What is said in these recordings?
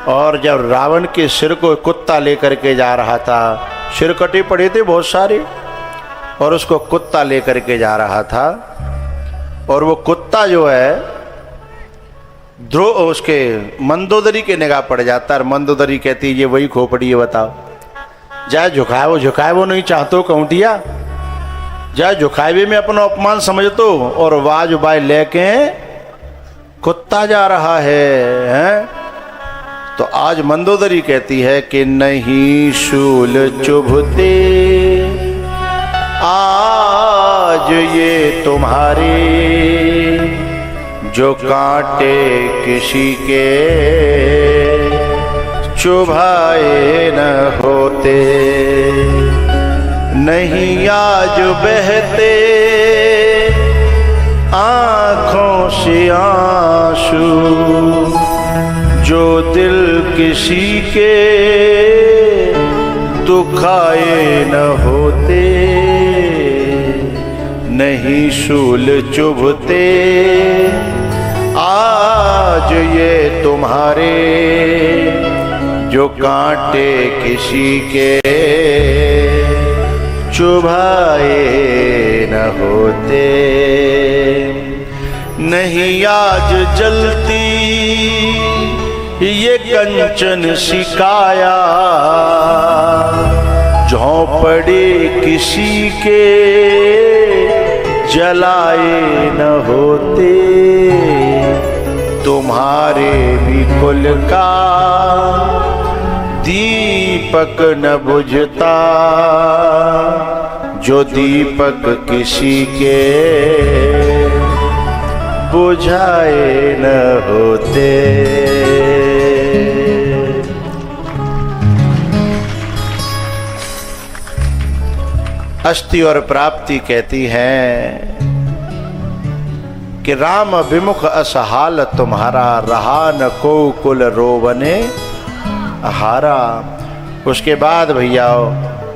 और जब रावण के सिर को कुत्ता लेकर के जा रहा था, सिर कटे पड़े थे बहुत सारे, और उसको कुत्ता लेकर के जा रहा था, और वो कुत्ता जो है द्रोह उसके मंदोदरी के निगाह पड़ जाता है। मंदोदरी कहती है ये वही खोपड़ी है, बताओ जाए झुकाए वो नहीं चाहतो कौटिया, जाए झुकाए में अपना अपमान समझतो, और वाज बाय लेके कुत्ता जा रहा है। तो आज मंदोदरी कहती है कि नहीं शूल चुभते आज ये तुम्हारे, जो कांटे किसी के चुभाए न होते, नहीं आज बहते आँखों से आंसू, जो दिल किसी के दुखाए न होते, नहीं शूल चुभते आज ये तुम्हारे, जो कांटे किसी के चुभाए न होते, नहीं आज जलती ये कंचन सिकाया, झोंपड़े किसी के जलाए न होते, तुम्हारे भी कुल का दीपक न बुझता, जो दीपक किसी के बुझाए न होते। अस्ति और प्राप्ति कहती हैं कि राम विमुख असहाल तुम्हारा, रहा न को कुल रोवने हारा। उसके बाद भैया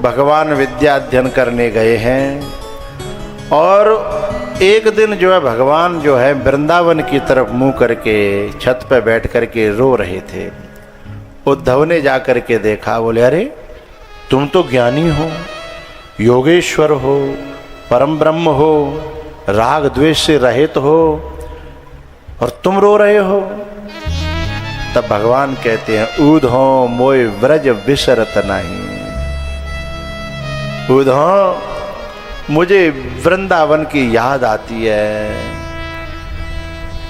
भगवान विद्या अध्ययन करने गए हैं, और एक दिन जो है भगवान जो है वृंदावन की तरफ मुंह करके छत पे बैठ करके रो रहे थे। उद्धव ने जाकर के देखा, बोले अरे तुम तो ज्ञानी हो, योगेश्वर हो, परम ब्रह्म हो, राग द्वेष से रहित हो, और तुम रो रहे हो। तब भगवान कहते हैं ऊधो मोय व्रज विसरत नहीं, ऊधो मुझे वृंदावन की याद आती है।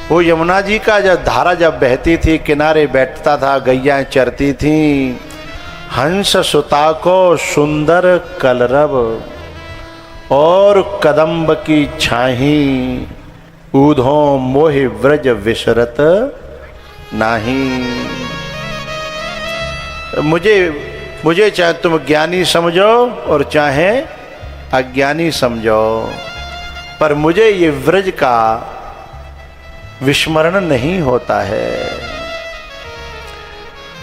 वो यमुना जी का जब धारा जब बहती थी, किनारे बैठता था, गैया चरती थी, हंस सुता को सुंदर कलरव और कदम्ब की छाही, ऊधो मोहि व्रज विसरत नहीं। मुझे चाहे तुम ज्ञानी समझो और चाहे अज्ञानी समझो, पर मुझे ये व्रज का विस्मरण नहीं होता है।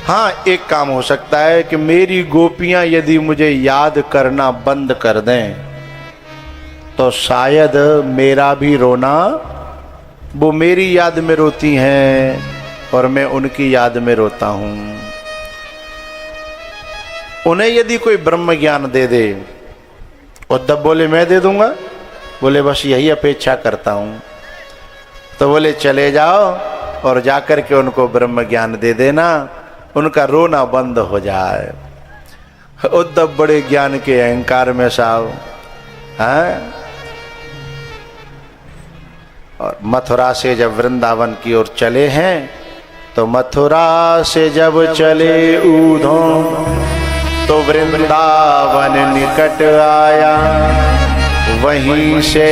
हाँ, एक काम हो सकता है कि मेरी गोपियां यदि मुझे याद करना बंद कर दें तो शायद मेरा भी रोना, वो मेरी याद में रोती हैं और मैं उनकी याद में रोता हूं। उन्हें यदि कोई ब्रह्म ज्ञान दे दे, उद्धव बोले मैं दे दूंगा, बोले बस यही अपेक्षा करता हूं। तो बोले चले जाओ और जाकर के उनको ब्रह्म ज्ञान दे देना, उनका रोना बंद हो जाए। उद्धव बड़े ज्ञान के अहंकार में साहब हैं। और मथुरा से जब वृंदावन की ओर चले हैं, तो मथुरा से जब चले ऊधो तो वृंदावन निकट आया, वहीं से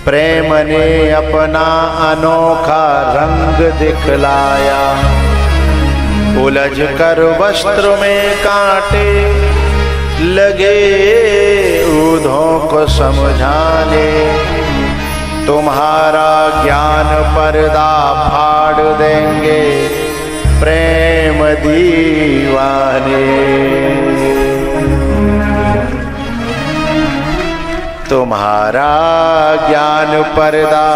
प्रेम ने अपना अनोखा रंग दिखलाया। उलझ कर वस्त्र में कांटे लगे ऊधों को समझाने, तुम्हारा ज्ञान पर्दा फाड़ देंगे प्रेम दीवाने। तुम्हारा ज्ञान पर्दा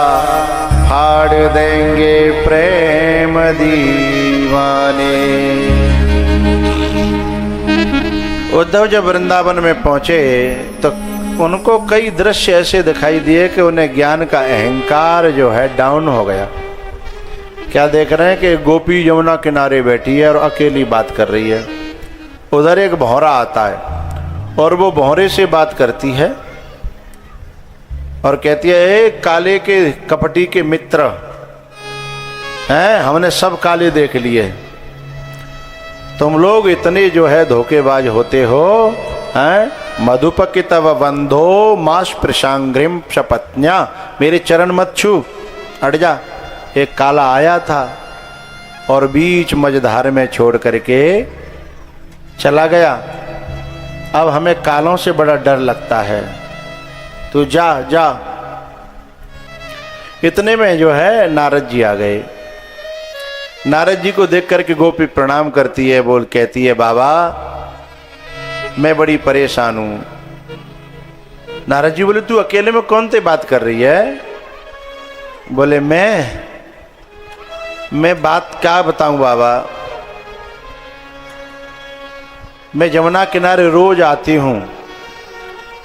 फाड़ देंगे प्रेम दीवाने। दीवाने। उद्धव जब वृंदावन में पहुंचे तो उनको कई दृश्य ऐसे दिखाई दिए कि उन्हें ज्ञान का अहंकार जो है डाउन हो गया। क्या देख रहे हैं कि गोपी यमुना किनारे बैठी है और अकेली बात कर रही है। उधर एक भौरा आता है और वो भौरे से बात करती है और कहती है, ए काले के कपटी के मित्र हैं, हमने सब काले देख लिए, तुम लोग इतने जो है धोखेबाज होते हो हैं। मधुपकितव बंधो माश प्रशांग्रिम शपत्न्या, मेरे चरण मत छू, हट जा। एक काला आया था और बीच मझधार में छोड़ करके चला गया। अब हमें कालों से बड़ा डर लगता है, तू जा जा। इतने में जो है नारद जी आ गए। नारद जी को देख करके गोपी प्रणाम करती है, बोल कहती है, बाबा मैं बड़ी परेशान हूं। नारद जी बोले, तू अकेले में कौन से बात कर रही है? बोले, मैं बात क्या बताऊं बाबा, मैं जमुना किनारे रोज आती हूं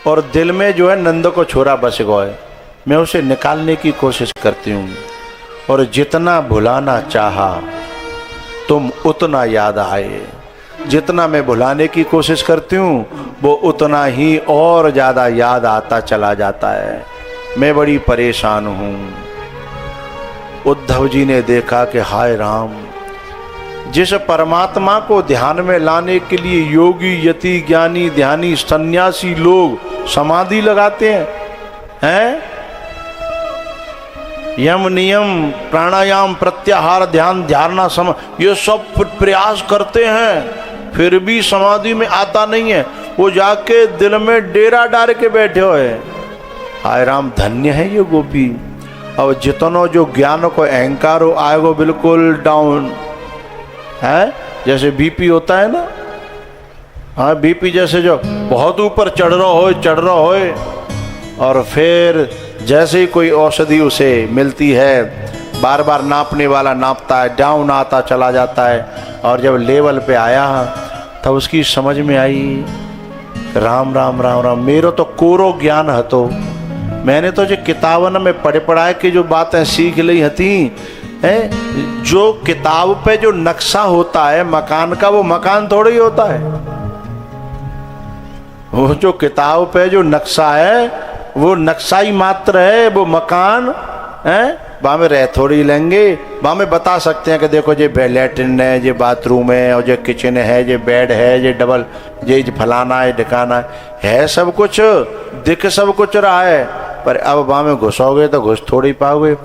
और दिल में जो है नंद को छोरा बस गए, मैं उसे निकालने की कोशिश करती हूं और जितना भुलाना चाहा तुम उतना याद आए। जितना मैं भुलाने की कोशिश करती हूँ वो उतना ही और ज़्यादा याद आता चला जाता है। मैं बड़ी परेशान हूँ। उद्धव जी ने देखा कि हाय राम, जिस परमात्मा को ध्यान में लाने के लिए योगी यति ज्ञानी ध्यानी सन्यासी लोग समाधि लगाते हैं, यम नियम प्राणायाम प्रत्याहार ध्यान धारणा सम ये सब प्रयास करते हैं, फिर भी समाधि में आता नहीं है। वो जाके दिल में डेरा डाल के बैठे हुए। हाय राम, धन्य है ये गोपी। अब जितनो जो ज्ञान को अहंकार हो आएगो बिल्कुल डाउन है। जैसे बीपी होता है ना, हाँ बीपी जैसे जो बहुत ऊपर चढ़ रहा हो और फिर जैसे ही कोई औषधि उसे मिलती है, बार बार नापने वाला नापता है, डाउन आता चला जाता है। और जब लेवल पे आया तब उसकी समझ में आई, राम राम राम राम, मेरो तो कोरो ज्ञान हतो। मैंने तो जो किताबन में पढ़े पढ़ाए की जो बातें सीख ली हती है, जो किताब पे जो नक्शा होता है मकान का, वो मकान थोड़ा ही होता है। वो जो किताब पे जो नक्शा है वो नक्शा ही मात्र है, वो मकान है। वहाँ में रह थोड़ी लेंगे, वहाँ में बता सकते हैं कि देखो ये लैट्रिन है, ये बाथरूम है, और ये किचन है, ये बेड है, ये डबल, ये फलाना है ढिकाना है, सब कुछ दिख सब कुछ रहा है। पर अब वहाँ में घुसोगे तो घुस थोड़ी पाओगे।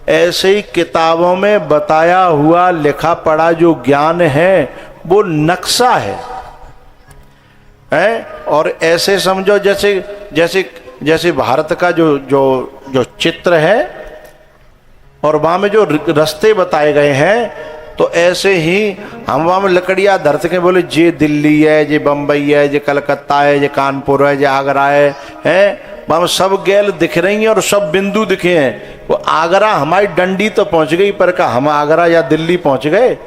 ऐसे ही किताबों में बताया हुआ लिखा पढ़ा जो ज्ञान है वो नक्शा है। और ऐसे समझो जैसे जैसे जैसे भारत का जो जो जो चित्र है और वहाँ में जो रास्ते बताए गए हैं, तो ऐसे ही हम वहाँ में लकड़ियाँ धरते के बोले ये दिल्ली है, ये बम्बई है, ये कलकत्ता है, ये कानपुर है, ये आगरा है। वहाँ में सब गैल दिख रही हैं और सब बिंदु दिखे हैं। वो आगरा हमारी डंडी तो पहुँच गई, पर का हम आगरा या दिल्ली पहुँच गए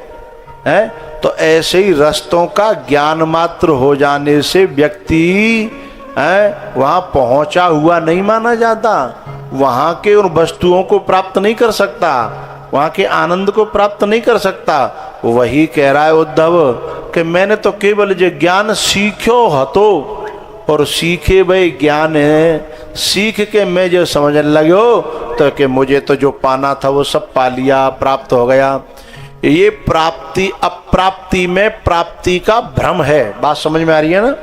हैं। तो ऐसे ही रास्तों का ज्ञान मात्र हो जाने से व्यक्ति वहाँ पहुँचा हुआ नहीं माना जाता, वहाँ के उन वस्तुओं को प्राप्त नहीं कर सकता, वहाँ के आनंद को प्राप्त नहीं कर सकता। वही कह रहा है उद्धव कि मैंने तो केवल ये ज्ञान सीखो हतो, और सीखे भाई ज्ञान है, सीख के मैं जो समझने लगे तो कि मुझे तो जो पाना था वो सब पा लिया, प्राप्त हो गया। ये प्राप्ति अप्राप्ति में प्राप्ति का भ्रम है। बात समझ में आ रही है ना?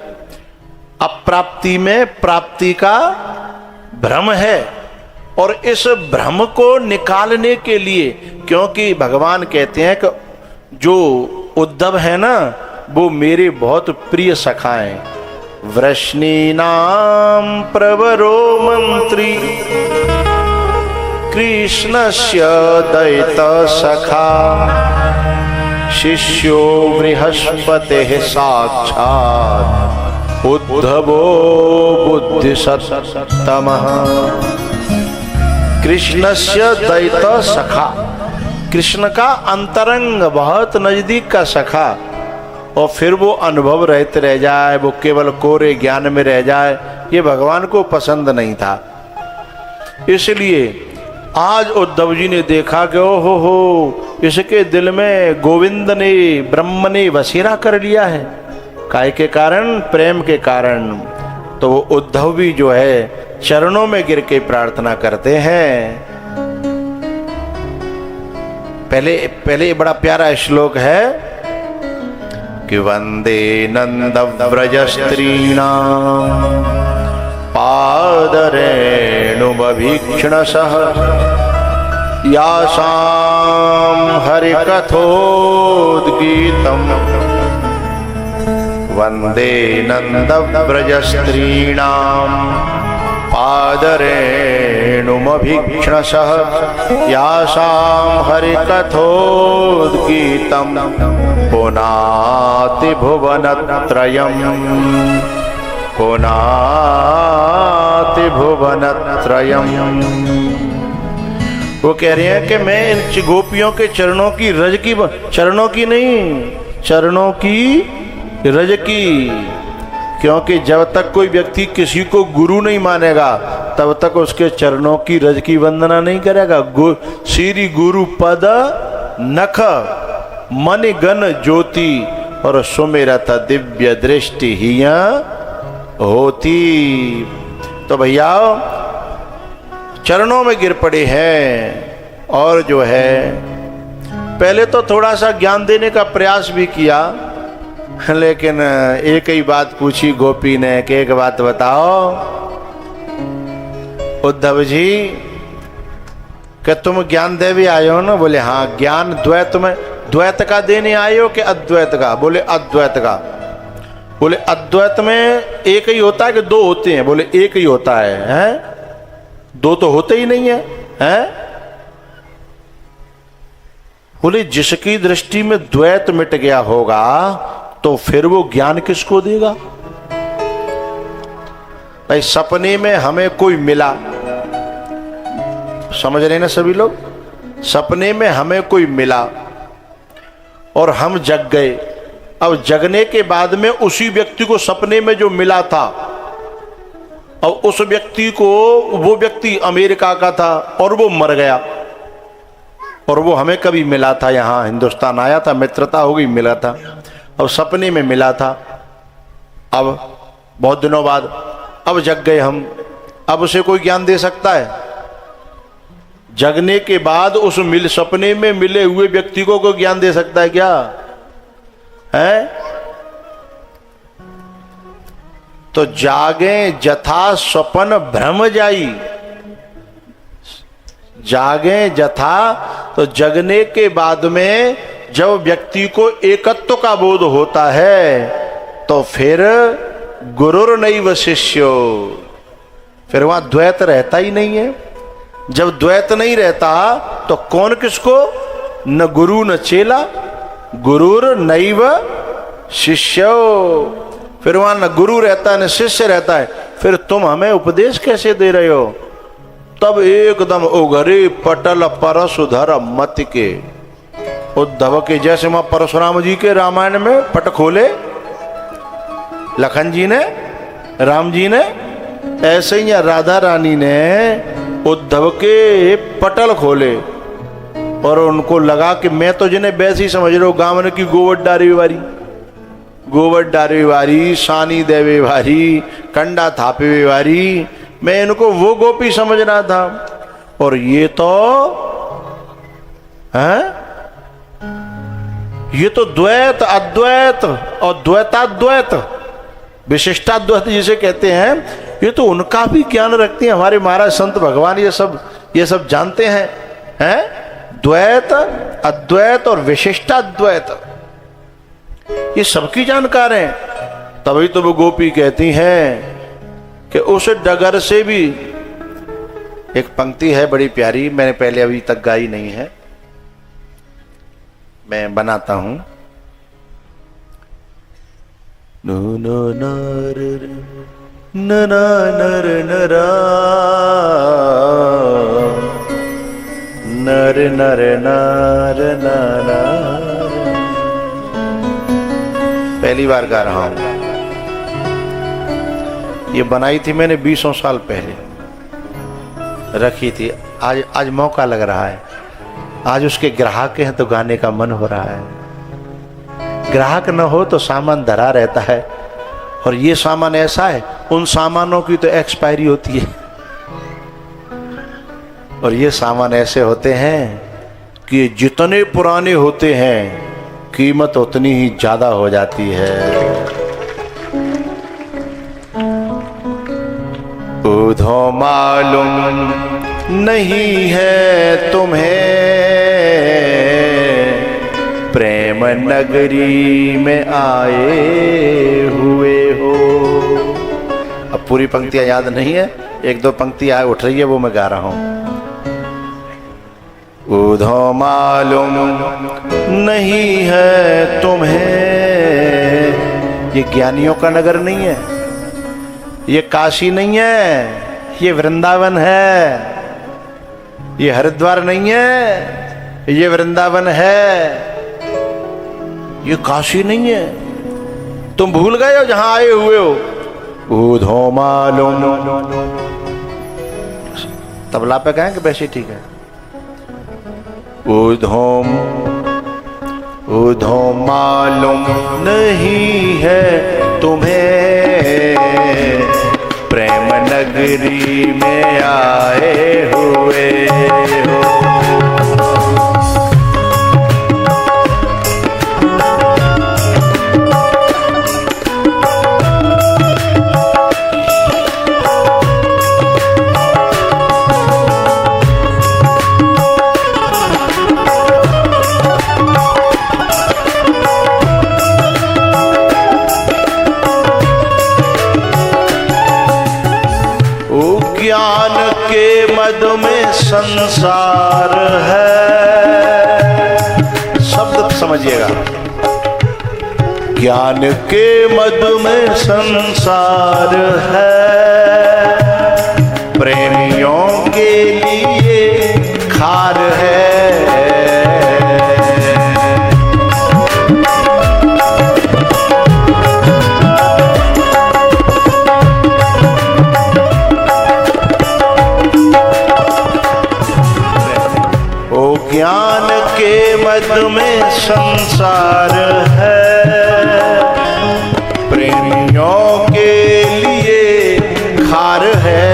अप्राप्ति में प्राप्ति का भ्रम है। और इस भ्रम को निकालने के लिए, क्योंकि भगवान कहते हैं कि जो उद्धव है ना वो मेरे बहुत प्रिय सखा हैं। वृष्णीनां प्रवरो मंत्री कृष्णस्य दयित सखा शिष्यो बृहस्पतिः साक्षात् उद्धवो बुद्धिसत्तमः। कृष्णस्य दयित सखा, कृष्ण का अंतरंग, बहुत नजदीक का सखा, और फिर वो अनुभव रहित रह जाए, वो केवल कोरे ज्ञान में रह जाए, ये भगवान को पसंद नहीं था। इसलिए आज उद्धव जी ने देखा कि ओ हो, इसके दिल में गोविंद ने, ब्रह्म ने बसेरा कर लिया है। काय के कारण? प्रेम के कारण। तो वो उद्धव भी जो है चरणों में गिर के प्रार्थना करते हैं। पहले बड़ा प्यारा श्लोक है कि वंदे नंद व्रज स्त्रीणाम पादरेणुमभीक्ष्णसः यासां हरिकथोद्गीतम्। वंदे नंद व्रज स्त्रीणाम पादरेणुमभीक्ष्णसः यासां हरिकथोद्गीतम् पुनाति भुवनत्रयम्, पुनाति भुवनत्रयम्। वो कह रहे हैं कि मैं इन गोपियों के चरणों की रज की, चरणों की नहीं, चरणों की रज की, क्योंकि जब तक कोई व्यक्ति किसी को गुरु नहीं मानेगा तब तक उसके चरणों की रज की वंदना नहीं करेगा। श्री गुरु पद नख मन गण ज्योति और सुमेरत दिव्य दृष्टि हिया होती। तो भैया चरणों में गिर पड़े हैं, और जो है पहले तो थोड़ा सा ज्ञान देने का प्रयास भी किया, लेकिन एक ही बात पूछी गोपी ने कि एक बात बताओ उद्धव जी, कि तुम ज्ञान देवी आए हो ना? बोले हाँ। ज्ञान द्वैत में, द्वैत का देने आए हो कि अद्वैत का? बोले अद्वैत का। बोले अद्वैत में एक ही होता है कि दो होते हैं? बोले एक ही होता है। हैं? दो तो होते ही नहीं है। हैं? बोले जिसकी दृष्टि में द्वैत मिट गया होगा तो फिर वो ज्ञान किसको देगा? भाई सपने में हमें कोई मिला, समझ रहे ना सभी लोग? सपने में हमें कोई मिला और हम जग गए। अब जगने के बाद में उसी व्यक्ति को सपने में जो मिला था, और उस व्यक्ति को, वो व्यक्ति अमेरिका का था और वो मर गया, और वो हमें कभी मिला था, यहाँ हिंदुस्तान आया था, मित्रता हो गई, मिला था, अब सपने में मिला था। अब बहुत दिनों बाद अब जग गए हम, अब उसे कोई ज्ञान दे सकता है? जगने के बाद उस सपने में मिले हुए व्यक्ति को कोई ज्ञान दे सकता है क्या? है? तो जागे जथा स्वपन भ्रम जाई, जागे जथा, तो जगने के बाद में जब व्यक्ति को एकत्व का बोध होता है तो फिर गुरुर नैव शिष्यो, फिर वहां द्वैत रहता ही नहीं है। जब द्वैत नहीं रहता तो कौन किसको? न गुरु न चेला, गुरुर नैव शिष्यो। फिर वहां न गुरु रहता है न शिष्य रहता है, फिर तुम हमें उपदेश कैसे दे रहे हो? तब एकदम उघरे पटल परशुधर मत के, उद्धव के जैसे वहां परशुराम जी के रामायण में पट खोले लखन जी ने, राम जी ने, ऐसे ही राधा रानी ने उद्धव के पटल खोले और उनको लगा कि मैं तो जिन्हें वैसे ही समझ रहा हूं, गांव की गोवट डारे वारी, गोवट डारे वारी, सानी देवे वारी, कंडा थापे वारी, मैं इनको वो गोपी समझ रहा था, और ये तो हैं, ये तो द्वैत अद्वैत और द्वैताद्वैत, विशिष्टाद्वैत जिसे कहते हैं, ये तो उनका भी ज्ञान रखते हैं हमारे महाराज संत भगवान, ये सब जानते हैं। हैं? द्वैत अद्वैत और विशिष्टाद्वैत, ये सबकी जानकार हैं। तभी तो वो गोपी कहती हैं कि उस डगर से भी, एक पंक्ति है बड़ी प्यारी, मैंने पहले अभी तक गाई नहीं है, मैं बनाता हूं। नो नो नर नरा नर नरा नर नर नर नर। पहली बार गा रहा हूं। ये बनाई थी मैंने 20 साल पहले, रखी थी। आज मौका लग रहा है, आज उसके ग्राहक हैं तो गाने का मन हो रहा है। ग्राहक न हो तो सामान धरा रहता है, और ये सामान ऐसा है, उन सामानों की तो एक्सपायरी होती है, और ये सामान ऐसे होते हैं कि जितने पुराने होते हैं कीमत उतनी ही ज्यादा हो जाती है। उधो मालूम नहीं है तुम्हें प्रेम नगरी में आए हुए हो। अब पूरी पंक्तियां याद नहीं है, एक दो पंक्तियां उठ रही है, वो मैं गा रहा हूं। उधो मालूम नहीं है तुम्हें, ये ज्ञानियों का नगर नहीं है, ये काशी नहीं है, ये वृंदावन है। ये हरिद्वार नहीं है, ये वृंदावन है। ये काशी नहीं है, तुम भूल गए हो जहां आए हुए हो। उधो मालूम, तबला पे कहें कि वैसे ठीक है। उधो मालूम नहीं है तुम्हें प्रेम नगरी में आए हुए हो। ज्ञान के मद में संसार है, शब्द समझिएगा। ज्ञान के मद में संसार है, प्रेमियों के लिए खार है। ज्ञान के मद में संसार है, प्रेमियों के लिए खार है।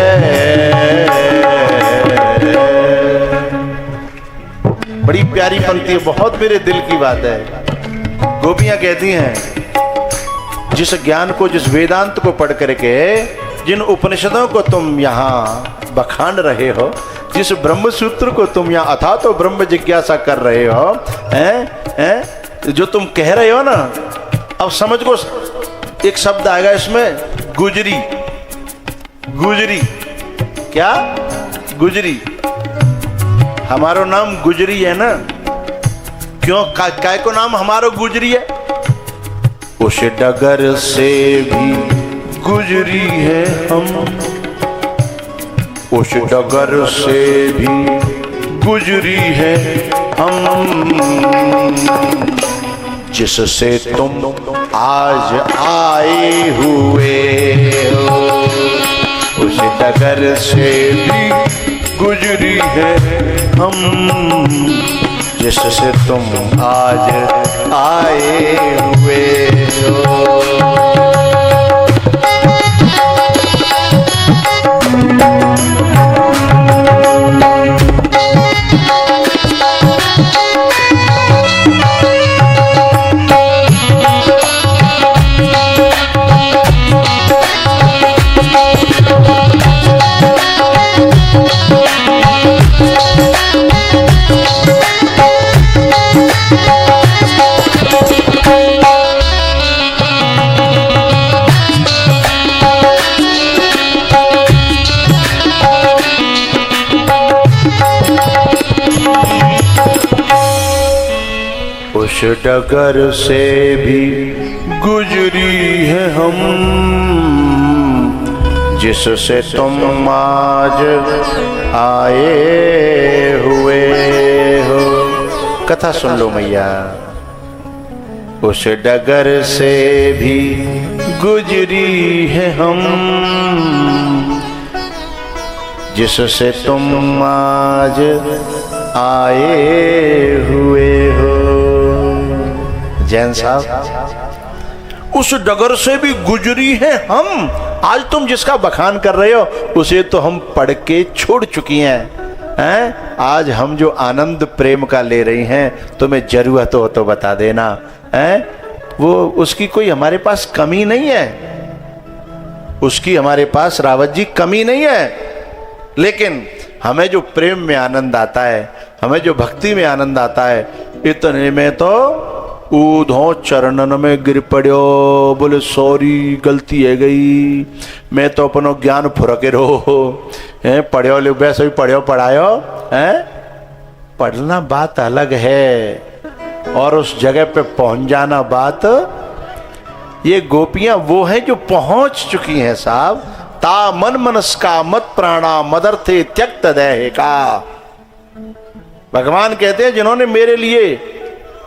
बड़ी प्यारी पंक्ति है, बहुत मेरे दिल की बात है। गोपियां कहती हैं, जिस ज्ञान को, जिस वेदांत को पढ़ करके, जिन उपनिषदों को तुम यहाँ बखान रहे हो, जिस ब्रह्म सूत्र को तुम यहाँ अथा तो ब्रह्म जिज्ञासा कर रहे हो, हैं जो तुम कह रहे हो ना, अब समझ को एक शब्द आएगा इसमें, गुजरी। गुजरी क्या? गुजरी। हमारो नाम गुजरी है ना, क्यों? काय को नाम हमारो गुजरी है? उस डगर से भी गुजरी है हम, उस डगर से भी गुजरी है हम, जिससे तुम आज आए हुए हो। उस डगर से भी गुजरी है हम, जिससे तुम आज आए हुए हो। उस डगर से भी गुजरी है हम, जिससे तुम आज आए हुए कथा सुन लो मैया। उस डगर से भी गुजरी है हम, जिससे तुम आज आए हुए हो। जैन साहब, उस डगर से भी गुजरी है हम, आज तुम जिसका बखान कर रहे हो उसे तो हम पढ़ के छोड़ चुकी हैं। आज हम जो आनंद प्रेम का ले रही हैं, तुम्हें जरूरत हो तो बता देना। वो उसकी कोई हमारे पास कमी नहीं है, उसकी हमारे पास रावत जी कमी नहीं है। लेकिन हमें जो प्रेम में आनंद आता है, हमें जो भक्ति में आनंद आता है, इतने में तो ऊधो चरणन में गिर पड़ो, बोले सॉरी गलती है गई, मैं तो अपनो ज्ञान फुरके रहो है। पढ़ो ले वैसे ही पढ़ो पढ़ायो है, पढ़ना बात अलग है और उस जगह पे पहुंच जाना बात। ये गोपियां वो हैं जो पहुंच चुकी हैं साहब। ता मन मनस्का मत प्राणा मदर्थे त्यक्त देह का। भगवान कहते हैं जिन्होंने मेरे लिए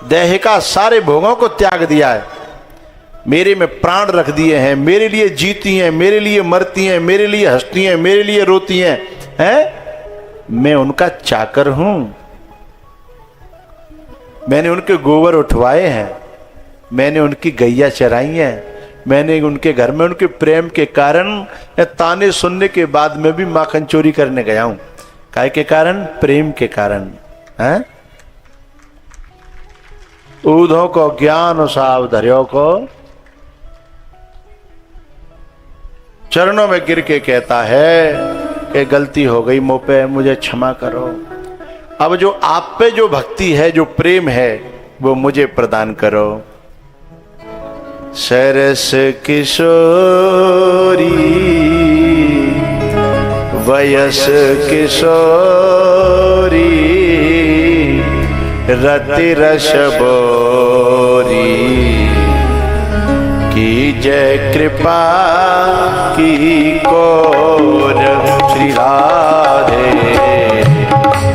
देह का सारे भोगों को त्याग दिया है, मेरे में प्राण रख दिए हैं, मेरे लिए जीती हैं, मेरे लिए मरती हैं, मेरे लिए हंसती हैं, मेरे लिए रोती हैं, मैं उनका चाकर हूं। मैंने उनके गोबर उठवाए हैं, मैंने उनकी गैया चराई हैं, मैंने उनके घर में उनके प्रेम के कारण ताने सुनने के बाद में भी माखन चोरी करने गया हूं। काहे के कारण? प्रेम के कारण। ऊधों को ज्ञान साव धर्यो को चरणों में गिर के कहता है कि गलती हो गई मुझ पे, मुझे क्षमा करो। अब जो आप पे जो भक्ति है, जो प्रेम है, वो मुझे प्रदान करो। सरस किशोरी वयस किशोरी रति रस बोरी की जय कृपा की कोर श्री राधे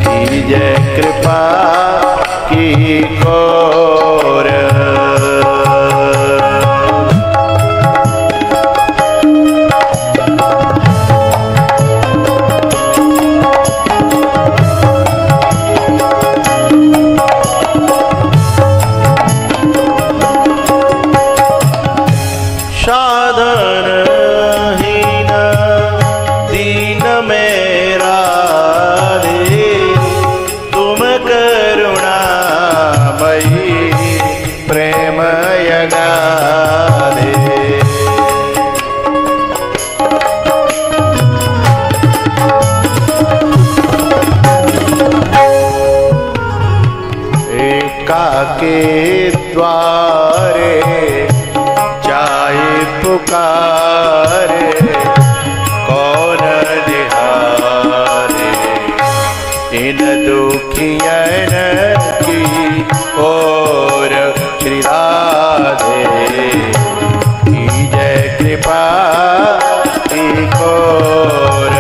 की जय कृपा की कोर। के द्वारे जाए पुकारे कौन निहारे इन दुखियन की ओर श्री राधे की जय कृपा की कोर।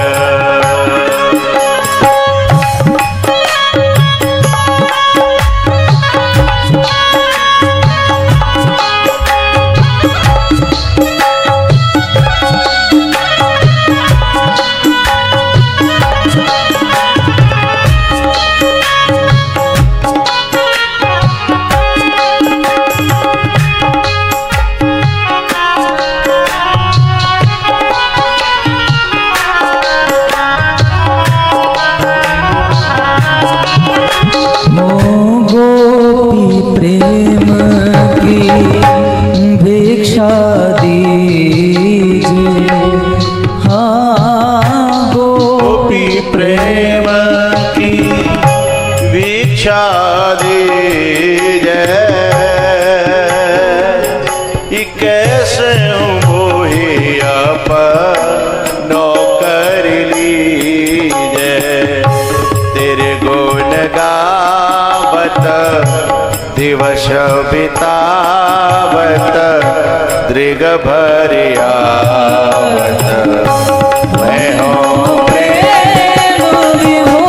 दिवस बितावत दृग भरियावत मैं हूँ प्रेम विभो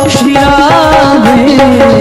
श्री राधे